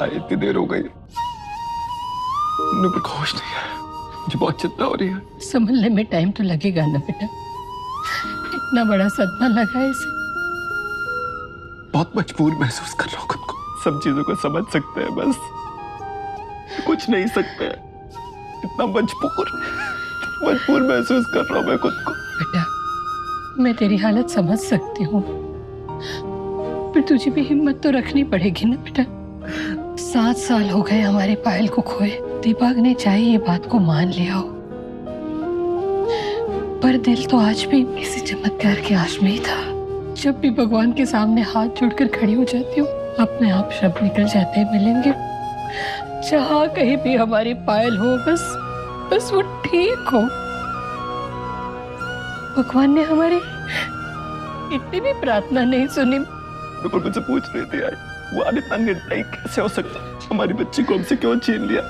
आए इतनी देर हो गई, नुपुर को होश नहीं है। मुझे बहुत चिंता हो रही है। संभलने में टाइम तो लगेगा ना बेटा, इतना बड़ा सदमा लगा है इसे। बहुत मजबूर महसूस कर रहा हूँ खुद को। सब चीजों को समझ सकते हैं, बस कुछ नहीं सकते हैं। इतना मजबूर महसूस कर रहा हूँ मैं खुद को। बेटा मैं तेरी हालत समझ सकती हूँ, पर तुझे भी हिम्मत तो रखनी पड़ेगी ना बेटा। 7 साल हो गए हमारे पायल को खोए। दीपक ने चाहे ये बात को मान लिया हो, पर दिल तो आज भी किसी चमत्कार की आश में ही था। जब भी भगवान के सामने हाथ जोड़कर खड़ी हो जाती हूँ, अपने आप शब्द निकल जाते हैं, मिलेंगे। जहाँ कहीं भी हमारी पायल हो, बस वो ठीक हो। भगवान ने हमारी इतनी भी प्रार्थना नहीं सुनी। नुपुर मुझसे पूछ रही थी, वो इतना निर्दयी कैसे हो सकता? हमारी बच्ची को हमसे क्यों छीन लिया?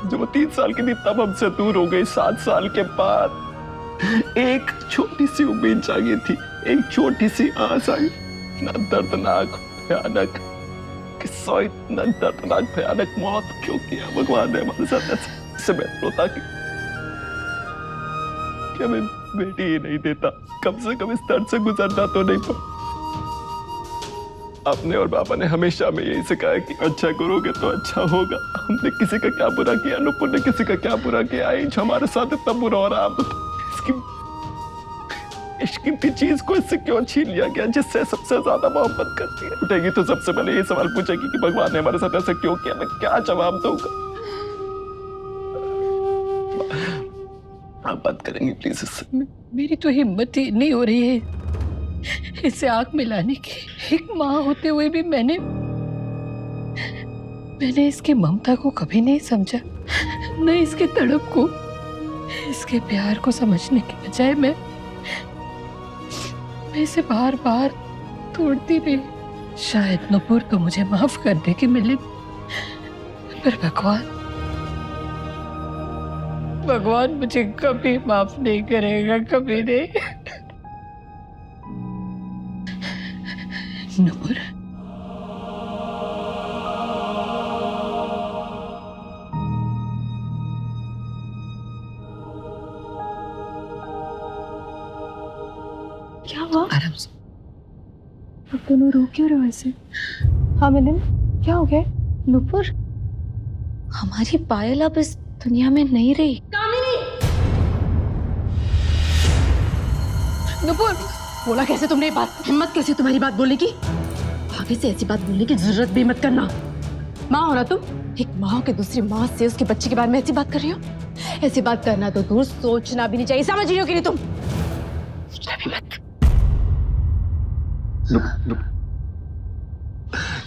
जब वो 3 साल की थी तब हमसे दूर हो गई। 7 साल के बाद एक छोटी सी उम्मीद जागी थी, एक छोटी सी आस आई। इतना दर्दनाक भयानक किस्सा, इतना दर्दनाक भयानक मौत क्यों किया भगवान ने हमारे साथ? ऐसे बेहतर होता कि हमें बेटी ही नहीं देता, कम से कम इस दर्द से गुजरना तो नहीं पड़ा। आपने और पापा ने हमेशा हमें यही सिखाया कि अच्छा करोगे तो अच्छा होगा। हमने किसी का क्या बुरा किया? नुपुर ने किसी का क्या बुरा किया? जो हमारे साथ इतना बुरा हो रहा है, आप इसकी कीमती चीज को इससे क्यों छीन लिया गया, जिससे सबसे ज्यादा मोहब्बत करती है? उठेगी तो सबसे पहले ये सवाल पूछेगी कि भगवान ने हमारे साथ ऐसा क्यों किया। मैं क्या जवाब दूंगा? आप बात करेंगे प्लीज इससे? मेरी तो हिम्मत ही नहीं हो रही है इसे आंख मिलाने की। एक माँ होते हुए भी मैंने इसके ममता को कभी नहीं समझा, न इसके तड़प को, इसके प्यार को समझने के बजाय मैं इसे बार बार तोड़ती रही। शायद नुपुर तो मुझे माफ कर दे कि मिले, पर भगवान मुझे कभी माफ नहीं करेगा, कभी नहीं। नुपुर क्या हुआ? आराम से। अब दोनों रो क्यों रहे हो ऐसे? हाँ मिलन, क्या हो गया? नुपुर, हमारी पायल अब इस दुनिया में नहीं रही। नुपुर, बोला कैसे तुमने ये बात? हिम्मत कैसे तुम्हारी बात बोलने की? आगे से ऐसी बात बोलने की जरूरत भी मत करना। माँ हो ना तुम? एक माँ हो के दूसरी माँ से उसके बच्चे के बारे में ऐसी बात कर रही हो? ऐसी बात करना तो दूर, सोचना भी नहीं चाहिए। समझ रही हो कि नहीं तुम? सोचना भी मत।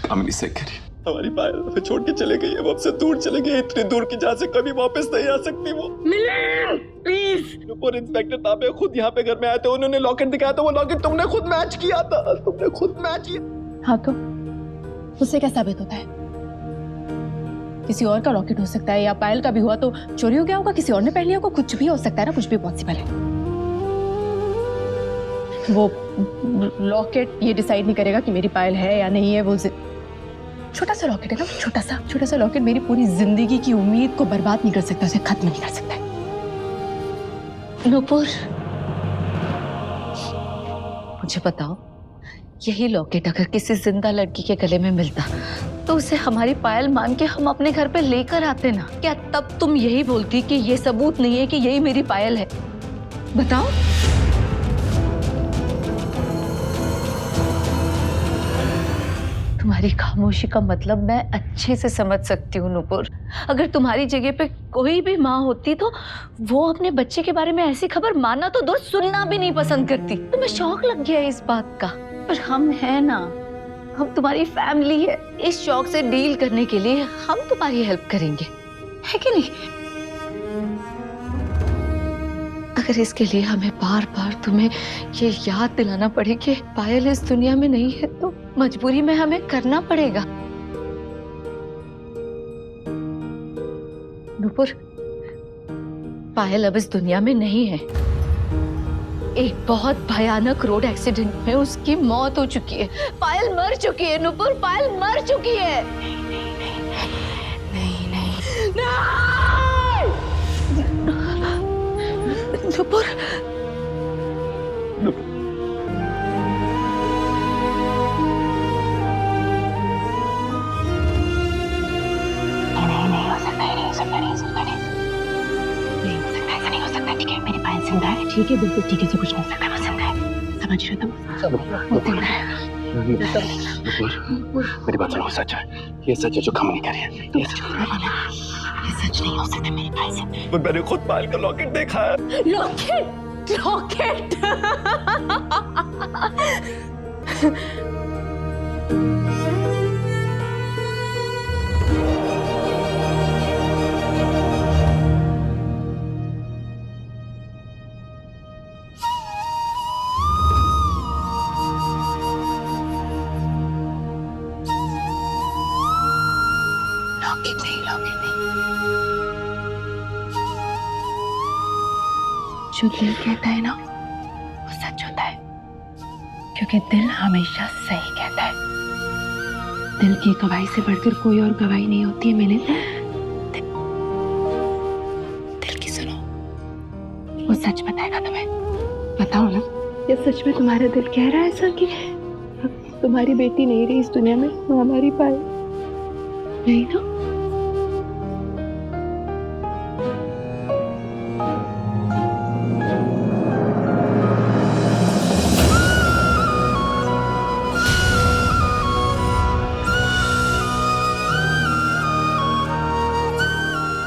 कामिनी से कह रही, हमारी पायल हमें छोड़ के चले गई है। वो हमसे दूर चले गई, इतनी दूर की जहाँ से कभी वापस नहीं आ सकती वो। मिलन, प्लीज। नुपुर, इंस्पेक्टर साहब खुद यहाँ पे घर में आए थे, उन्होंने लॉकेट दिखाया था। वो लॉकेट तुमने खुद मैच किया था, तुमने खुद मैच किया। हाँ तो उससे क्या साबित होता है? किसी और का लॉकेट हो सकता है, या पायल का भी हुआ तो चोरी हो गया होगा, किसी और ने पहन लिया होगा, कुछ भी हो सकता है ना, कुछ भी पॉसिबल है। वो लॉकेट ये डिसाइड नहीं करेगा कि मेरी पायल है या नहीं है। वो छोटा सा लॉकेट है ना, छोटा सा लॉकेट मेरी पूरी जिंदगी की उम्मीद को बर्बाद नहीं कर सकता, उसे खत्म नहीं कर सकता है। नुपुर, मुझे बताओ, यही लॉकेट अगर किसी जिंदा लड़की के गले में मिलता तो उसे हमारी पायल मान के हम अपने घर पे लेकर आते ना? क्या तब तुम यही बोलती कि ये सबूत नहीं है कि यही मेरी पायल है? बताओ। तुम्हारी खामोशी का मतलब मैं अच्छे से समझ सकती हूँ नुपुर। अगर तुम्हारी जगह पे कोई भी माँ होती तो वो अपने बच्चे के बारे में ऐसी खबर मानना तो दूर, सुनना भी नहीं पसंद करती। तुम्हें शौक लग गया इस बात का, पर हम हैं ना, हम तुम्हारी फैमिली है। इस शौक से डील करने के लिए हम तुम्हारी हेल्प करेंगे, है कि नहीं? अगर इसके लिए हमें बार बार तुम्हें ये याद दिलाना पड़े कि पायल इस दुनिया में नहीं है तो मजबूरी में हमें करना पड़ेगा। नुपुर, पायल अब इस दुनिया में नहीं है। एक बहुत भयानक रोड एक्सीडेंट में उसकी मौत हो चुकी है। पायल मर चुकी है नुपुर, पायल मर चुकी है। नुपुर ठीक है, बिल्कुल ठीक है, सब कुछ नहीं हो सकता, वो जिंदा है, समझ रहे हो तुम? वो जिंदा है। मेरी बात सुनो, सच है, ये सच है जो कम नहीं कर रही है। ये सच नहीं हो सकता मेरे भाई से। मैंने खुद पायल का लॉकेट देखा है। लॉकेट लॉकेट लॉकेट नहीं। जो दिल कहता है ना वो सच होता है, क्योंकि दिल हमेशा सही कहता है। दिल की गवाही से बढ़कर कोई और गवाही नहीं होती है। मैंने दिल की सुनो, वो सच बताएगा तुम्हें। बताओ ना, ये सच में तुम्हारा दिल कह रहा है ऐसा कि तुम्हारी बेटी नहीं रही इस दुनिया में, वो हमारी पायल नहीं ना?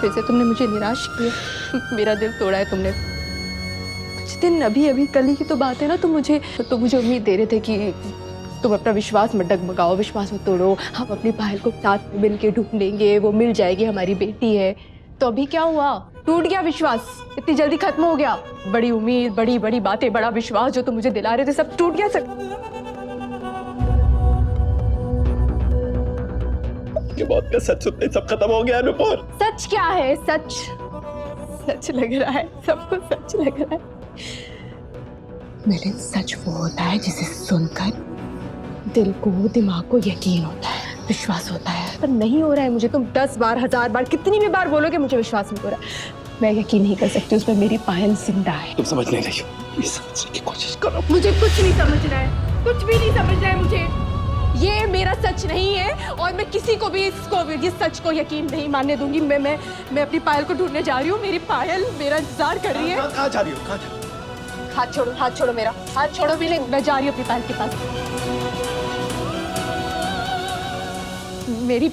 फिर से तुमने मुझे निराश किया, मेरा दिल तोड़ा है तुमने। कुछ दिन अभी कल ही की तो बात है ना, तुम मुझे उम्मीद दे रहे थे कि तुम अपना विश्वास मत डगमगाओ, विश्वास मत तोड़ो, हम अपनी पायल को साथ में मिल के ढूंढेंगे, वो मिल जाएगी, हमारी बेटी है। तो अभी क्या हुआ? टूट गया विश्वास, इतनी जल्दी खत्म हो गया। बड़ी उम्मीद, बड़ी बड़ी बातें, बड़ा विश्वास जो तुम मुझे दिला रहे थे, सब टूट गया। ये बात का सच सुनते सब खत्म हो गया नुपुर। सच क्या है? सच लग रहा है, सबको सच लग रहा है। मेरे सच वो होता है जिसे सुनकर दिल को, दिमाग को यकीन होता है, विश्वास होता है। पर नहीं हो रहा है मुझे। तुम 10 बार, 1000 बार, कितनी भी बार बोलोगे, मुझे विश्वास नहीं हो रहा। मैं यकीन नहीं कर सकती उस पर मेरी पायल जिंदा है। तुम समझ नहीं रही हो, ये समझने की कोशिश करो। मुझे कुछ नहीं समझना है, कुछ भी नहीं समझना है मुझे। ये मेरा सच नहीं है और मैं किसी को भी इस सच को यकीन नहीं मानने दूंगी। मैं अपनी पायल को ढूंढने जा रही हूँ। मेरी पायल मेरा इंतजार कर रही है। कहाँ जा रही हो? कहाँ जा रही हो? हाथ छोड़ो मेरा, हाथ छोड़ो। मैं जा रही हूँ अपनी पायल के पास। मेरी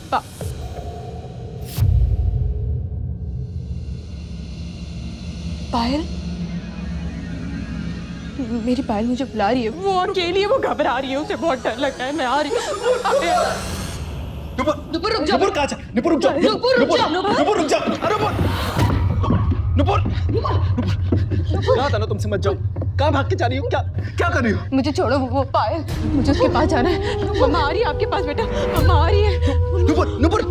पायल, मेरी पायल मुझे बुला रही है। वो अकेली है, वो घबरा रही है, उसे बहुत डर लग रहा है। मैं आ रही हूँ। नुपुर रुक जा। नुपुर कहाँ जा? नुपुर रुक जा। नुपुर रुक जा। नुपुर रुक जा। अरे नुपुर कहा था ना तुमसे मत जाओ। कहाँ भाग के जा रही हो? क्या कर रही हो? मुझे छोड़ो, वो पायल, मुझे उसके पास जाना है। मम्मा आ रही है आपके पास बेटा, मम्मा आ रही है। नुपुर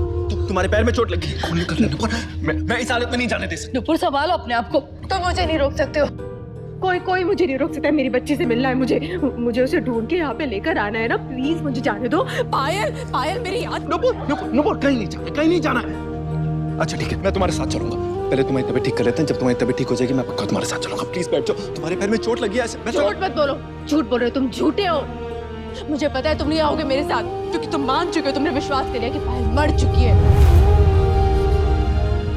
तुम्हारे पैर में चोट लगी है। नुपुर मैं इस हालत में नहीं जाने दे सकता। नुपुर संभालो अपने आप को। तुम मुझे नहीं रोक सकते हो। कोई मुझे नहीं रोक सकता। मेरी बच्ची से मिलना है मुझे उसे ढूंढ के यहाँ पे लेकर आना है ना। प्लीज मुझे जाने दो। पायल मेरी याद। नुपुर कहीं नहीं जाना है। अच्छा ठीक है, मैं तुम्हारे साथ चलूंगा। पहले तुम्हारी तबीयत ठीक कर लेते हैं। जब तुम्हारी तबीयत ठीक हो जाएगी मैं पक्का तुम्हारे साथ चलूंगा। प्लीज बैठ जाओ। तुम्हारे पैर में चोट लगी है। ऐसे झूठ मत बोलो, झूठ बोल रहे हो तुम, झूठे हो। मुझे पता है तुम नहीं आओगे मेरे साथ, क्योंकि तुम मान चुके हो, तुमने विश्वास कर लिया कि पायल मर चुकी है।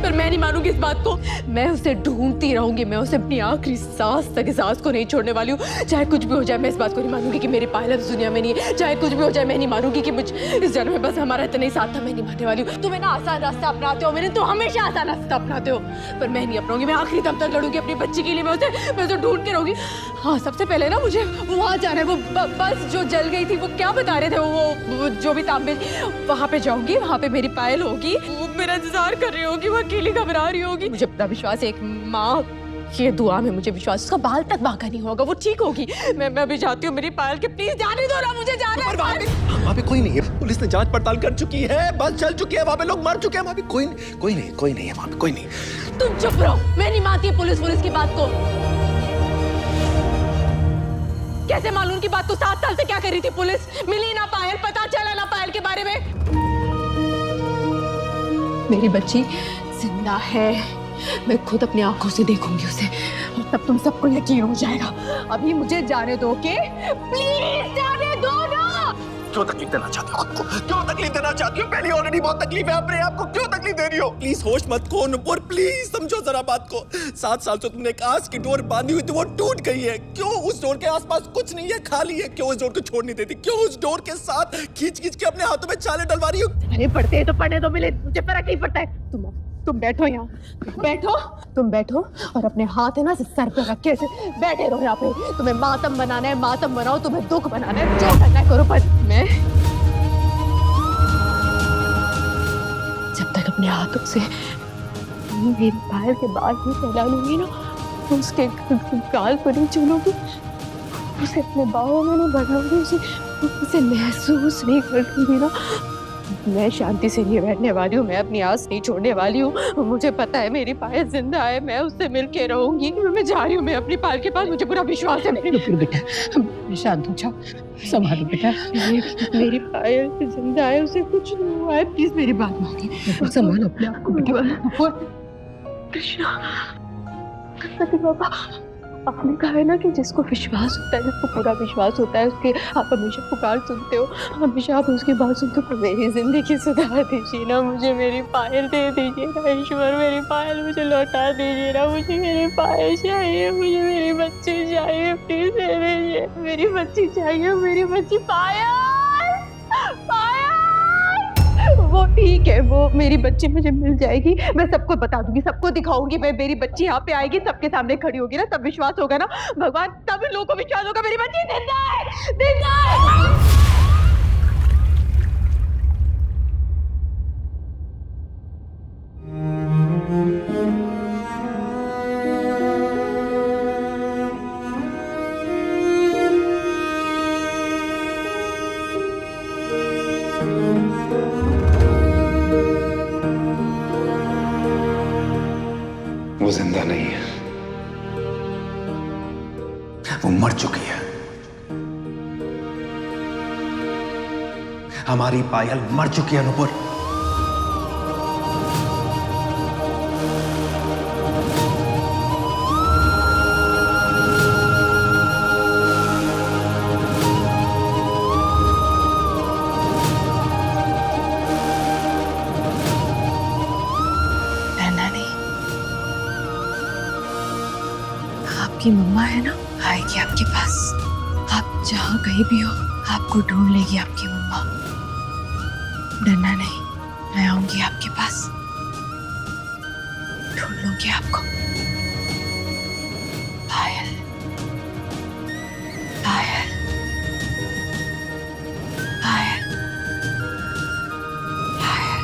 पर मैं नहीं मानूंगी इस बात को। मैं उसे ढूंढती रहूंगी। मैं उसे अपनी आखिरी सांस तक इस सांस को नहीं छोड़ने वाली हूँ। चाहे कुछ भी हो जाए, मैं इस बात को नहीं मानूंगी कि मेरी पायल इस दुनिया में नहीं है। चाहे कुछ भी हो जाए, मैं नहीं मानूंगी कि मुझ इस जन्म में बस हमारा इतना ही साथ था। मैं नहीं मानने वाली हूँ। तुम्हें ना आसान रास्ता अपनाते हो, मैंने तो हमेशा आसान रास्ता अपनाते हो, पर मैं नहीं अपनाऊंगी। मैं आखिरी दम तक लड़ूंगी अपनी बच्ची के लिए। मैं उसे ढूंढ के रहूंगी। हाँ, सबसे पहले ना मुझे वहाँ जाना है। वो बस जो जल गई थी, वो क्या बता रहे थे, वो जो भी तांबे, वहाँ पे जाऊंगी। वहाँ पे मेरी पायल होगी, वो मेरा इंतजार कर रही होगी, वो अकेली घबरा रही होगी। मुझे अपना विश्वास है, एक माँ की दुआ में मुझे विश्वास, उसका बाल तक बांका नहीं होगा, वो ठीक होगी। मैं अभी जाती हूँ। मेरी पायल के प्लीज जाने दो ना, मुझे जाना है। वहाँ पे कोई नहीं है। पुलिस ने जांच पड़ताल कर चुकी है, बस चल चुकी है। वहाँ पे लोग मर चुके हैं। वहाँ पे कोई नहीं है। वहाँ पे कोई नहीं। तुम चुप रहो। मैं नहीं मानती पुलिस की बात को। कैसे मालूम की बात? तो 7 साल से क्या कर रही थी पुलिस? मिली ना पायल, पता चला ना पायल के बारे में। मेरी बच्ची जिंदा जिंदा है, मैं खुद अपनी आंखों से देखूंगी उसे और तब तुम सबको यकीन हो जाएगा। अभी मुझे जाने दो, ओके? प्लीज जाने दो ना। क्यों तकलीफ देना चाहती हो खुद को? क्यों तकलीफ देना चाहती हो? पहले ऑलरेडी बहुत तकलीफ है, अपने आप को क्यों तकलीफ दे रही हो? प्लीज होश मत खो नुपुर, प्लीज समझो जरा बात को। 7 साल से तुमने एक आस की डोर बांधी हुई थी, वो टूट गई है। क्यों उस डोर के आसपास कुछ नहीं है, खाली है? क्यों उस डोर को छोड़ नहीं देती? क्यों उस डोर के साथ खींच खींच के अपने हाथों में चाले डलवा रही हो? अरे पढ़ते हैं तो पढ़ने दो, मिले मुझे फर्क नहीं पड़ता है। तुम बैठो यहाँ, तुम बैठो और अपने हाथ है ना सर पे रख के ऐसे बैठे रहो यहाँ पे। तुम्हें मातम बनाना है, मातम बनाओ, तुम्हें दुख बनाना है, जो करना है करो, पर मैं जब तक अपने हाथों से मेरे पैर के बाल नहीं फैला लूंगी ना, उसके गाल को नहीं छूलूंगी, उसे अपने बाहों में नहीं बढ़ाऊंगी, उसे महसूस नहीं करूंगी ना, मैं शांति से नहीं बैठने वाली हूँ। मैं अपनी आस नहीं छोड़ने वाली हूँ। मुझे पता है मेरी पायल जिंदा है, मैं उससे मिल के रहूंगी। मैं जा रही हूँ, मैं अपनी पायल के पास, मुझे पूरा विश्वास है। बेटा शांत हो जाओ, संभालो बेटा। मेरी पायल जिंदा है, उसे कुछ नहीं हुआ है। प्लीज मेरी बात मानिए, संभालो अपने आप को बेटा। कृष्णा, गणपति बाबा, आपने कहा है ना कि जिसको विश्वास होता है, जिसको पूरा विश्वास होता है, उसके आप हमेशा पुकार सुनते हो, हमेशा आप उसकी बात सुनते हो। मेरी जिंदगी सुधार दीजिए ना, मुझे मेरी पायल दे दीजिए ना ईश्वर, मेरी पायल मुझे लौटा दीजिए ना, मुझे मेरी पायल चाहिए, मुझे मेरी बच्ची चाहिए, प्लीज दे दीजिए, मेरी बच्ची चाहिए, मेरी बच्ची पायल, पायल। वो ठीक है, वो मेरी बच्ची मुझे मिल जाएगी, मैं सबको बता दूंगी, सबको दिखाऊंगी। मैं मेरी बच्ची यहाँ पे आएगी, सबके सामने खड़ी होगी ना, तब विश्वास होगा ना भगवान, तब लोगों को विश्वास होगा मेरी बच्ची जिंदा है, जिंदा है। वो जिंदा नहीं है, वो मर चुकी है। हमारी पायल मर चुकी है नुपुर। आपकी मम्मा है ना, आएगी आपके पास। आप जहाँ कहीं भी हो, आपको ढूंढ लेगी आपकी मम्मा। डरना नहीं, मैं आऊंगी आपके पास, ढूंढ लूंगी आपको। पायल, पायल, पायल, पायल।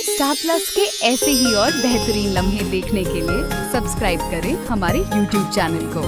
स्टार प्लस के ऐसे ही और बेहतरीन लम्हे देखने के लिए सब्सक्राइब करें हमारे YouTube चैनल को।